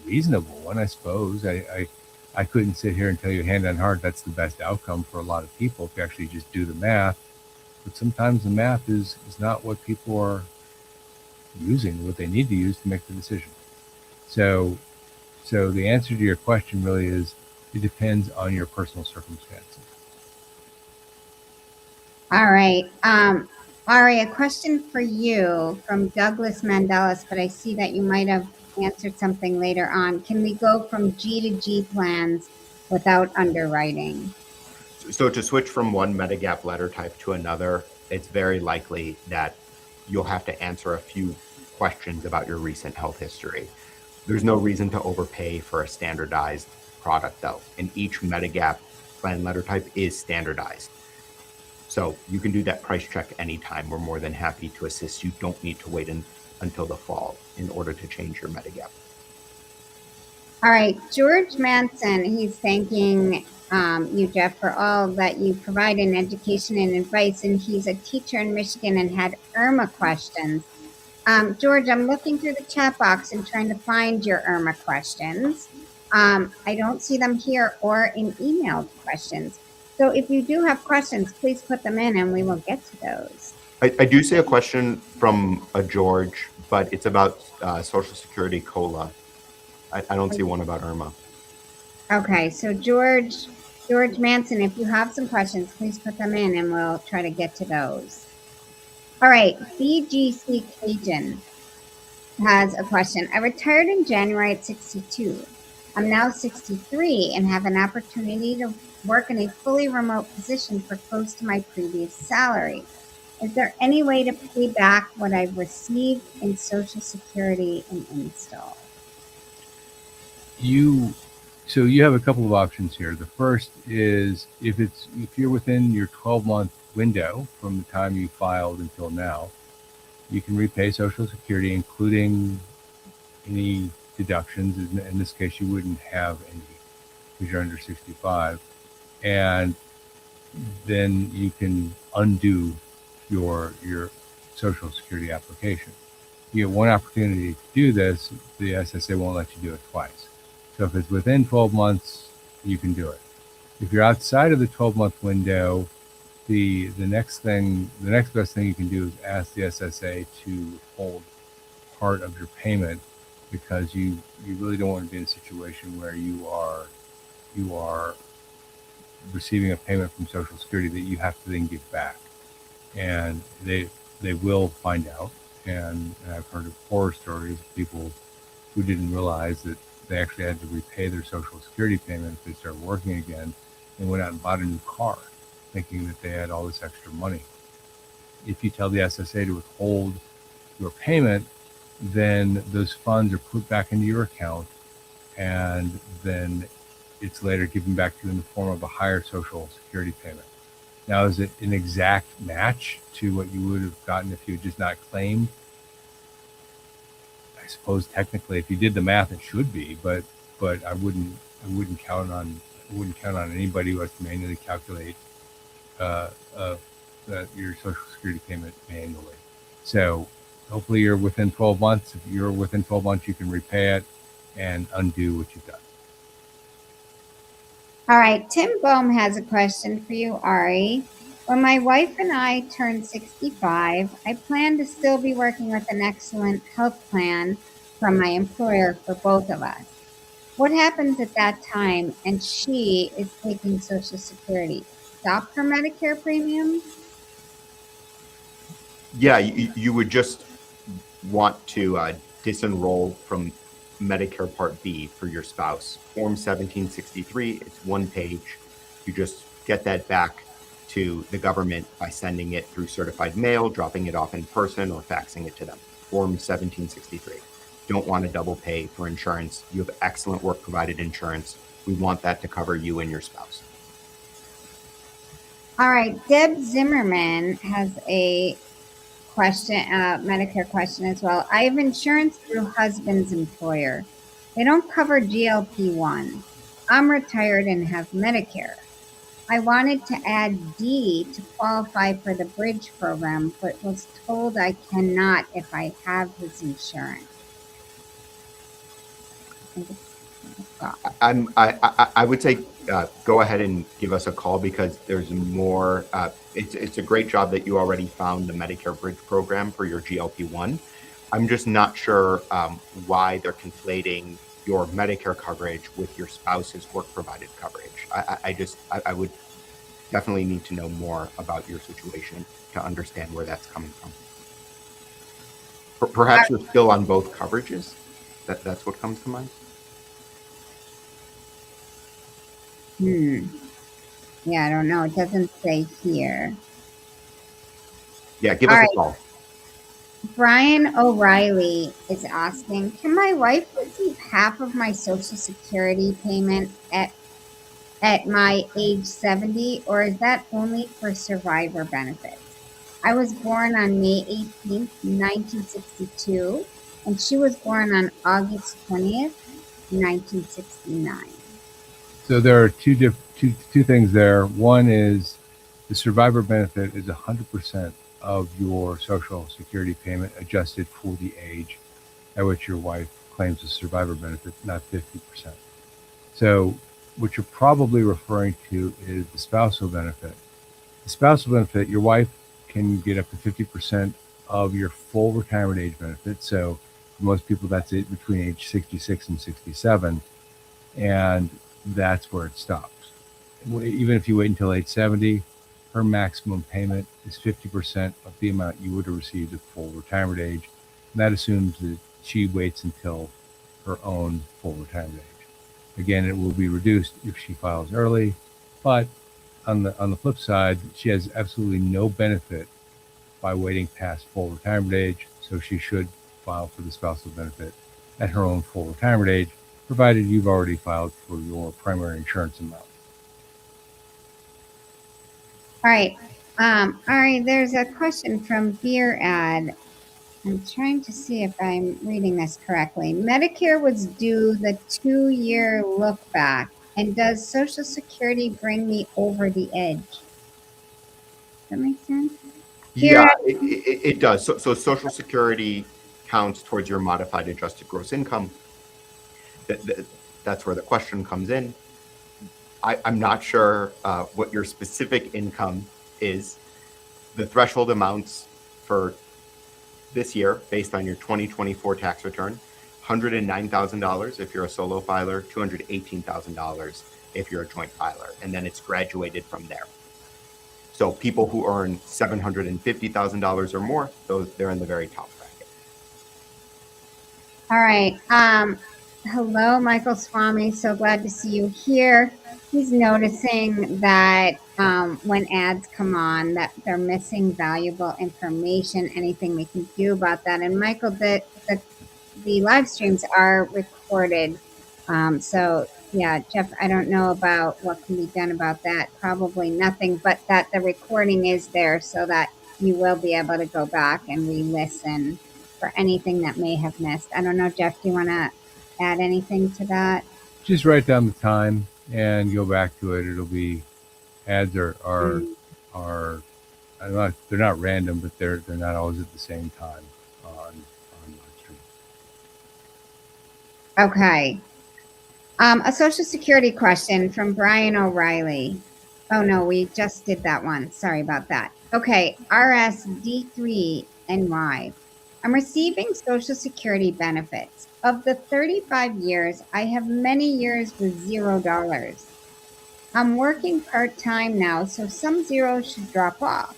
[SPEAKER 1] reasonable one, I suppose. I couldn't sit here and tell you hand on heart that's the best outcome for a lot of people if you actually just do the math. But sometimes the math is not what people are using, what they need to use to make the decision. So the answer to your question really is it depends on your personal circumstances.
[SPEAKER 2] All right. Ari, a question for you from Douglas Mandelis, but I see that you might have answered something later on. Can we go from G to G plans without underwriting?
[SPEAKER 3] So to switch from one Medigap letter type to another, it's very likely that you'll have to answer a few questions about your recent health history. There's no reason to overpay for a standardized product though, and each Medigap plan letter type is standardized. So you can do that price check anytime. We're more than happy to assist. You don't need to wait until the fall in order to change your Medigap.
[SPEAKER 2] All right. George Manson, he's thanking you, Jeff, for all that you provide in education and advice. And he's a teacher in Michigan and had IRMA questions. George, I'm looking through the chat box and trying to find your IRMA questions. I don't see them here or in emailed questions. So if you do have questions, please put them in and we will get to those.
[SPEAKER 3] I do see a question from a George, but it's about Social Security COLA. I don't see one about IRMA.
[SPEAKER 2] Okay, so George Manson, if you have some questions, please put them in and we'll try to get to those. All right, BGC Cajun has a question. I retired in January at 62. I'm now 63 and have an opportunity to work in a fully remote position for close to my previous salary. Is there any way to pay back what I've received in Social Security and install?
[SPEAKER 1] So you have a couple of options here. The first is if you're within your 12-month window from the time you filed until now, you can repay Social Security, including any deductions. In this case, you wouldn't have any because you're under 65. And then you can undo your Social Security application. You get one opportunity to do this. The SSA won't let you do it twice. So if it's within 12 months, you can do it. If you're outside of the 12-month window, the next best thing you can do is ask the SSA to hold part of your payment because you really don't want to be in a situation where you are receiving a payment from Social Security that you have to then give back. And they will find out. And I've heard of horror stories of people who didn't realize that they actually had to repay their Social Security payment if they started working again and went out and bought a new car, thinking that they had all this extra money. If you tell the SSA to withhold your payment, then those funds are put back into your account, and then it's later given back to you in the form of a higher Social Security payment. Now, is it an exact match to what you would have gotten if you had just not claimed? I suppose technically, if you did the math, it should be, but but I wouldn't count on anybody who has to manually calculate uh, uh, your Social Security payment manually. So hopefully you're within 12 months. If you're within 12 months, you can repay it and undo what you've done.
[SPEAKER 2] All right, Tim Bohm has a question for you, Ari. When my wife and I turn 65, I plan to still be working with an excellent health plan from my employer for both of us. What happens at that time and she is taking Social Security? Stop her Medicare premiums?
[SPEAKER 3] Yeah, you would just want to disenroll from Medicare Part B for your spouse. Form 1763, it's one page. You just get that back to the government by sending it through certified mail, dropping it off in person, or faxing it to them. Form 1763. Don't want to double pay for insurance. You have excellent work provided insurance. We want that to cover you and your spouse.
[SPEAKER 2] All right, Deb Zimmerman has a question, Medicare question as well. I have insurance through husband's employer. They don't cover GLP-1. I'm retired and have Medicare. I wanted to add D to qualify for the bridge program, but was told I cannot if I have his insurance.
[SPEAKER 3] I would say go ahead and give us a call because there's more. It's a great job that you already found the Medicare Bridge program for your GLP-1. I'm just not sure why they're conflating your Medicare coverage with your spouse's work provided coverage. I would definitely need to know more about your situation to understand where that's coming from. Perhaps you're still on both coverages. That's what comes to mind.
[SPEAKER 2] Yeah, I don't know. It doesn't say here.
[SPEAKER 3] Yeah, give us a call.
[SPEAKER 2] Brian O'Reilly is asking, can my wife receive half of my Social Security payment at my age 70, or is that only for survivor benefits? I was born on May 18th, 1962, and she was born on August 20th, 1969.
[SPEAKER 1] So there are two things there. One is the survivor benefit is 100% of your Social Security payment adjusted for the age at which your wife claims the survivor benefit, not 50%. So what you're probably referring to is the spousal benefit. The spousal benefit, your wife can get up to 50% of your full retirement age benefit. So for most people, that's it between age 66 and 67. And that's where it stops. Even if you wait until age 70, her maximum payment is 50% of the amount you would have received at full retirement age. And that assumes that she waits until her own full retirement age. Again, it will be reduced if she files early, but on the flip side, she has absolutely no benefit by waiting past full retirement age, so she should file for the spousal benefit at her own full retirement age, provided you've already filed for your primary insurance amount.
[SPEAKER 2] All right. Ari, there's a question from Beer Ad. I'm trying to see if I'm reading this correctly. Medicare was due the 2-year look back. And does Social Security bring me over the edge? Does that make sense?
[SPEAKER 3] Yeah, it does. So Social Security counts towards your modified adjusted gross income. That's where the question comes in. I'm not sure what your specific income is. The threshold amounts for this year, based on your 2024 tax return, $109,000 if you're a solo filer, $218,000 if you're a joint filer, and then it's graduated from there. So people who earn $750,000 or more, they're in the very top bracket.
[SPEAKER 2] All right. Hello, Michael Swami. So glad to see you here. He's noticing that when ads come on, that they're missing valuable information. Anything we can do about that? And Michael, the live streams are recorded. So yeah, Jeff, I don't know about what can be done about that. Probably nothing, but that the recording is there so that you will be able to go back and re-listen for anything that may have missed. I don't know, Jeff, do you want to add anything to that?
[SPEAKER 1] Just write down the time and go back to it. It'll be ads are they're not random, but they're not always at the same time on live stream.
[SPEAKER 2] Okay. A Social Security question from Brian O'Reilly. Oh no, we just did that one. Sorry about that. Okay, RSD3NY. I'm receiving Social Security benefits. Of the 35 years, I have many years with $0. I'm working part-time now, so some zeros should drop off.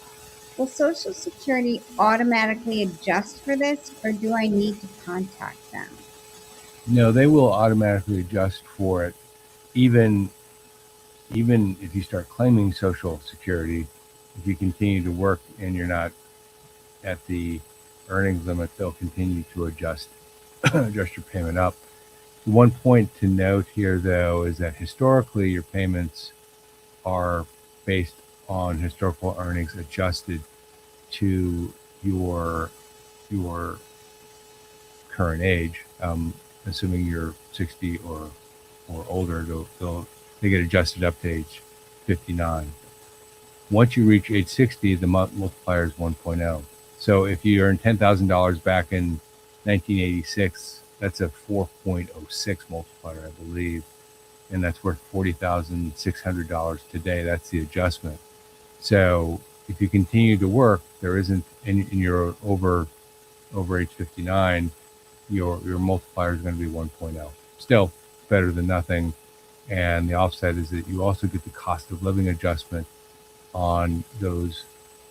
[SPEAKER 2] Will Social Security automatically adjust for this, or do I need to contact them?
[SPEAKER 1] No, they will automatically adjust for it, even if you start claiming Social Security. If you continue to work and you're not at the earnings limit, they'll continue to adjust adjust your payment up. One point to note here, though, is that historically your payments are based on historical earnings adjusted to your current age. Assuming you're 60 or older, they get adjusted up to age 59. Once you reach age 60, the multiplier is 1.0. So if you earn $10,000 back in 1986, that's a 4.06 multiplier, I believe, and that's worth $40,600 today. That's the adjustment. So if you continue to work, there isn't, and you're over age 59, your multiplier is going to be 1.0. Still better than nothing. And the offset is that you also get the cost of living adjustment on those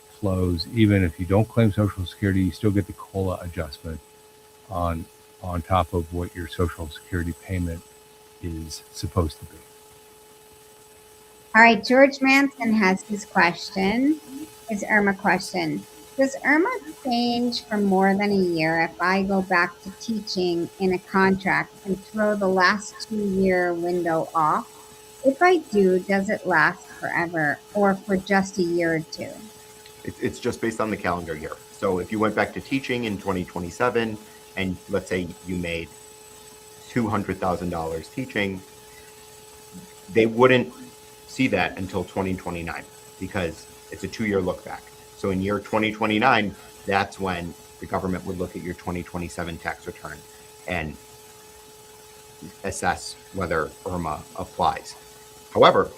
[SPEAKER 1] flows. Even if you don't claim Social Security, you still get the COLA adjustment on top of what your Social Security payment is supposed to be.
[SPEAKER 2] All right, George Manson has his question, his IRMA question. Does IRMA change for more than a year if I go back to teaching in a contract and throw the last 2-year window off? If I do, does it last forever or for just a year or two?
[SPEAKER 3] It's just based on the calendar year. So if you went back to teaching in 2027 and let's say you made $200,000 teaching, they wouldn't see that until 2029 because it's a 2-year look back. So in year 2029, that's when the government would look at your 2027 tax return and assess whether IRMA applies. However,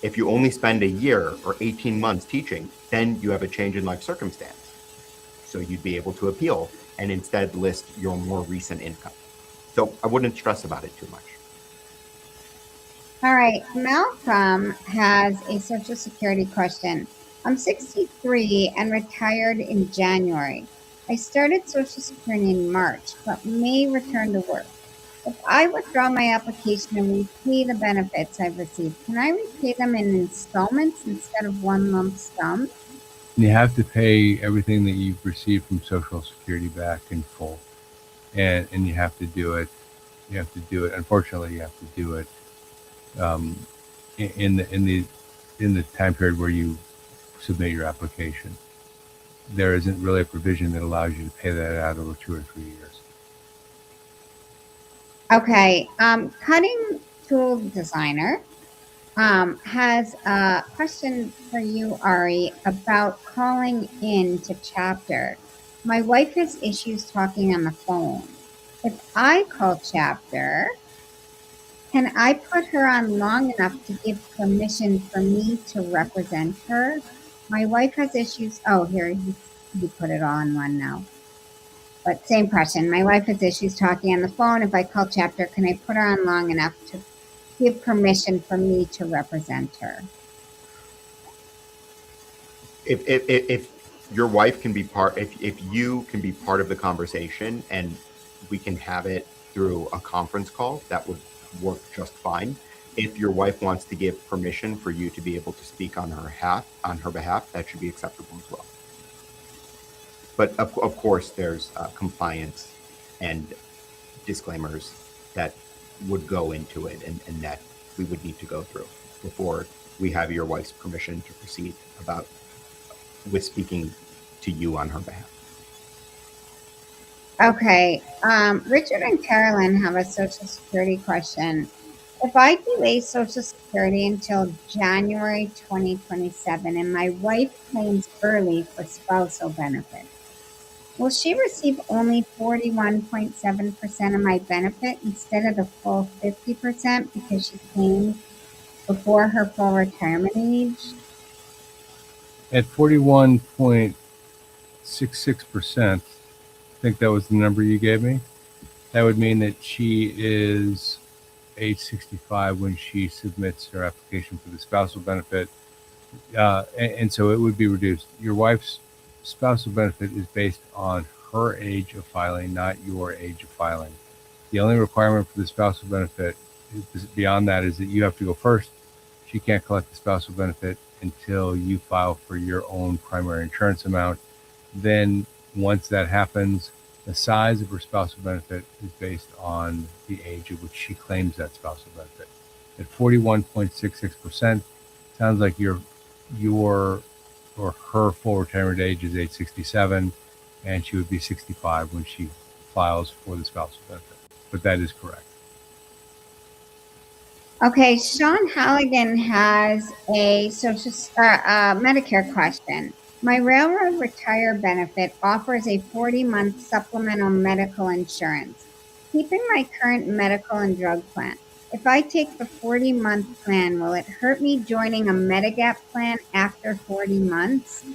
[SPEAKER 3] if you only spend a year or 18 months teaching, then you have a change in life circumstance. So you'd be able to appeal and instead list your more recent income. So I wouldn't stress about it too much.
[SPEAKER 2] All right, Malcolm has a Social Security question. I'm 63 and retired in January. I started Social Security in March, but may return to work. If I withdraw my application and repay the benefits I've received, can I repay them in installments instead of one lump sum?
[SPEAKER 1] You have to pay everything that you've received from Social Security back in full, and you have to do it. You have to do it. Unfortunately, you have to do it in the time period where you submit your application. There isn't really a provision that allows you to pay that out over 2 or 3 years.
[SPEAKER 2] Okay, Cutting Tool Designer has a question for you, Ari, about calling in to Chapter. My wife has issues talking on the phone. If I call Chapter, can I put her on long enough to give permission for me to represent her? My wife has issues. Oh, here, you put it all in one now. But same question. My wife has issues talking on the phone. If I call Chapter, can I put her on long enough to give permission for me to represent her?
[SPEAKER 3] If your wife can be part, if you can be part of the conversation and we can have it through a conference call, that would work just fine. If your wife wants to give permission for you to be able to speak on her behalf, that should be acceptable as well. But of course, there's compliance and disclaimers that would go into it and that we would need to go through before we have your wife's permission to proceed with speaking to you on her behalf.
[SPEAKER 2] Okay. Richard and Carolyn have a Social Security question. If I delay Social Security until January 2027 and my wife claims early for spousal benefits, will she receive only 41.7% of my benefit instead of the full 50% because she claimed before her full retirement age?
[SPEAKER 1] At 41.66%, I think that was the number you gave me. That would mean that she is age 65 when she submits her application for the spousal benefit. And so it would be reduced. Your wife's spousal benefit is based on her age of filing, not your age of filing. The only requirement for the spousal benefit beyond that is that you have to go first. She can't collect the spousal benefit until you file for your own primary insurance amount. Then once that happens, the size of her spousal benefit is based on the age at which she claims that spousal benefit. At 41.66%, sounds like your or her full retirement age is age 67, and she would be 65 when she files for the spousal benefit. But that is correct.
[SPEAKER 2] Okay, Sean Halligan has a Medicare question. My railroad retire benefit offers a 40-month supplemental medical insurance, keeping my current medical and drug plan. If I take the 40-month plan, will it hurt me joining a Medigap plan after 40 months?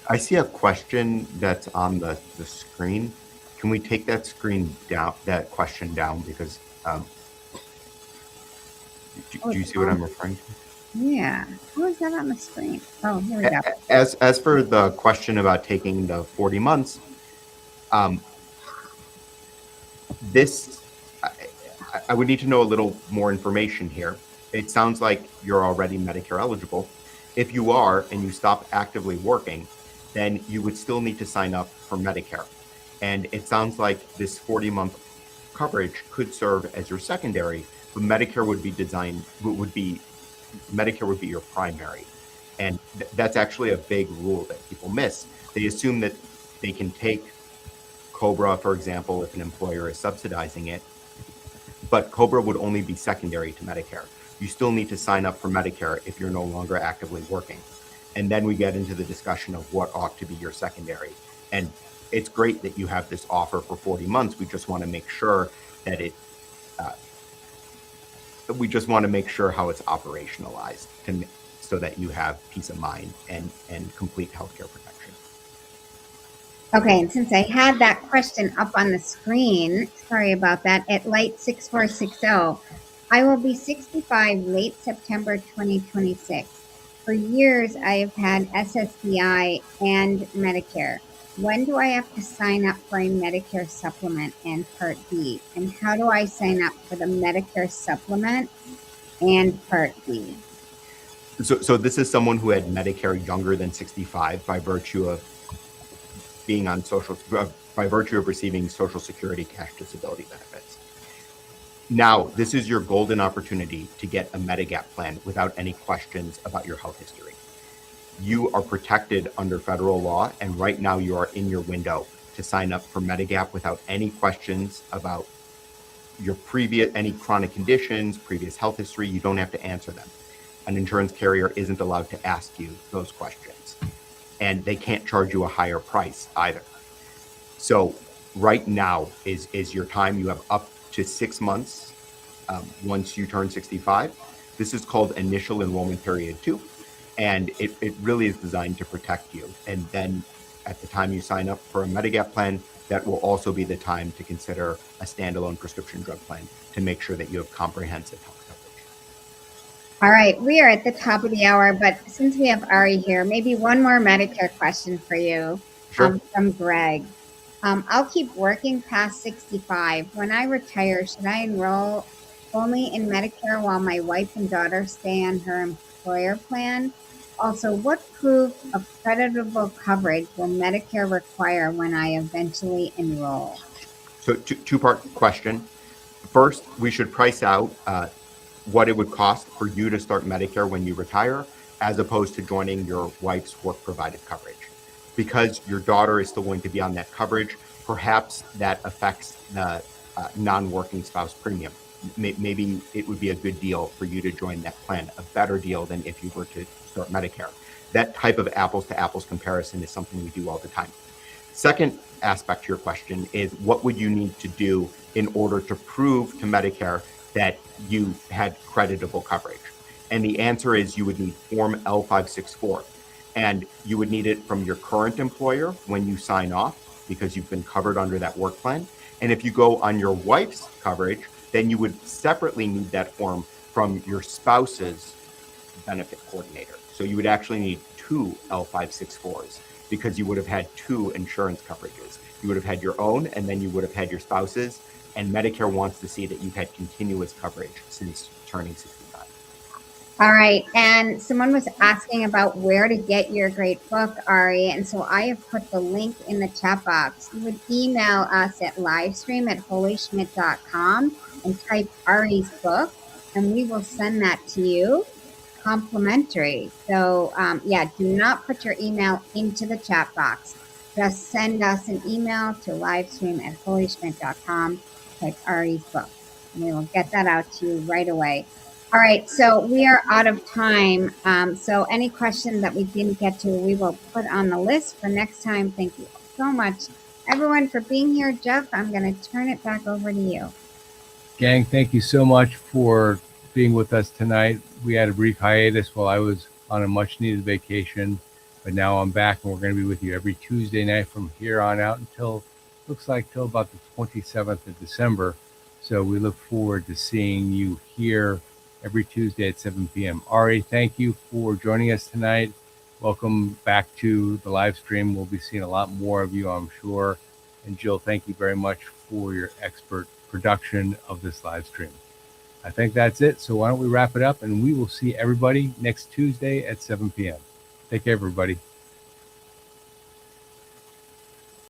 [SPEAKER 3] I see a question that's on the screen. Can we take that question down? Because do you see what I'm referring to?
[SPEAKER 2] Yeah. How is that on the screen? Oh, here we go.
[SPEAKER 3] As for the question about taking the 40 months, I would need to know a little more information here. It sounds like you're already Medicare eligible. If you are and you stop actively working, then you would still need to sign up for Medicare. And it sounds like this 40-month coverage could serve as your secondary, but Medicare would be your primary. And that's actually a big rule that people miss. They assume that they can take COBRA, for example, if an employer is subsidizing it, but COBRA would only be secondary to Medicare. You still need to sign up for Medicare if you're no longer actively working. And then we get into the discussion of what ought to be your secondary. And it's great that you have this offer for 40 months. We just want to make sure that how it's operationalized so that you have peace of mind and complete healthcare protection.
[SPEAKER 2] Okay, and since I had that question up on the screen, sorry about that, at Light 6460, I will be 65 late September 2026. For years, I have had SSDI and Medicare. When do I have to sign up for a Medicare Supplement and Part B? And how do I sign up for the Medicare Supplement and Part B?
[SPEAKER 3] So this is someone who had Medicare younger than 65 by virtue of being on by virtue of receiving Social Security cash disability benefits. Now, this is your golden opportunity to get a Medigap plan without any questions about your health history. You are protected under federal law, and right now you are in your window to sign up for Medigap without any questions about your any chronic conditions, previous health history. You don't have to answer them. An insurance carrier isn't allowed to ask you those questions, and they can't charge you a higher price either. So right now is your time. You have up to 6 months once you turn 65. This is called initial enrollment period 2, and it really is designed to protect you. And then at the time you sign up for a Medigap plan, that will also be the time to consider a standalone prescription drug plan to make sure that you have comprehensive health coverage.
[SPEAKER 2] All right, we are at the top of the hour, but since we have Ari here, maybe one more Medicare question for you.
[SPEAKER 3] Sure.
[SPEAKER 2] From Greg. I'll keep working past 65. When I retire, should I enroll only in Medicare while my wife and daughter stay on her employer plan? Also, what proof of creditable coverage will Medicare require when I eventually enroll?
[SPEAKER 3] So two-part question. First, we should price out what it would cost for you to start Medicare when you retire, as opposed to joining your wife's work-provided coverage. Because your daughter is still going to be on that coverage, perhaps that affects non-working spouse premium. Maybe it would be a good deal for you to join that plan, a better deal than if you were to start Medicare. That type of apples to apples comparison is something we do all the time. Second aspect to your question is, what would you need to do in order to prove to Medicare that you had creditable coverage? And the answer is you would need Form L564. And you would need it from your current employer when you sign off, because you've been covered under that work plan. And if you go on your wife's coverage, then you would separately need that form from your spouse's benefit coordinator. So you would actually need 2 L564s, because you would have had 2 insurance coverages. You would have had your own, and then you would have had your spouse's. And Medicare wants to see that you've had continuous coverage since turning 65.
[SPEAKER 2] All right. And someone was asking about where to get your great book, Ari. And so I have put the link in the chat box. You would email us at livestream@holyschmidt.com and type Ari's book, and we will send that to you complimentary. So do not put your email into the chat box. Just send us an email to livestream@holyschmidt.com, type Ari's book, and we will get that out to you right away. All right, so we are out of time. So any question that we didn't get to, we will put on the list for next time. Thank you so much, everyone, for being here. Jeff, I'm going to turn it back over to you.
[SPEAKER 1] Gang, thank you so much for being with us tonight. We had a brief hiatus while I was on a much needed vacation, but now I'm back, and we're going to be with you every Tuesday night from here on out until, looks like, till about the 27th of December. So we look forward to seeing you here every Tuesday at 7 p.m. Ari, thank you for joining us tonight. Welcome back to the live stream. We'll be seeing a lot more of you, I'm sure. And Jill, thank you very much for your expert production of this live stream. I think that's it. So why don't we wrap it up, and we will see everybody next Tuesday at 7 p.m. Take care, everybody.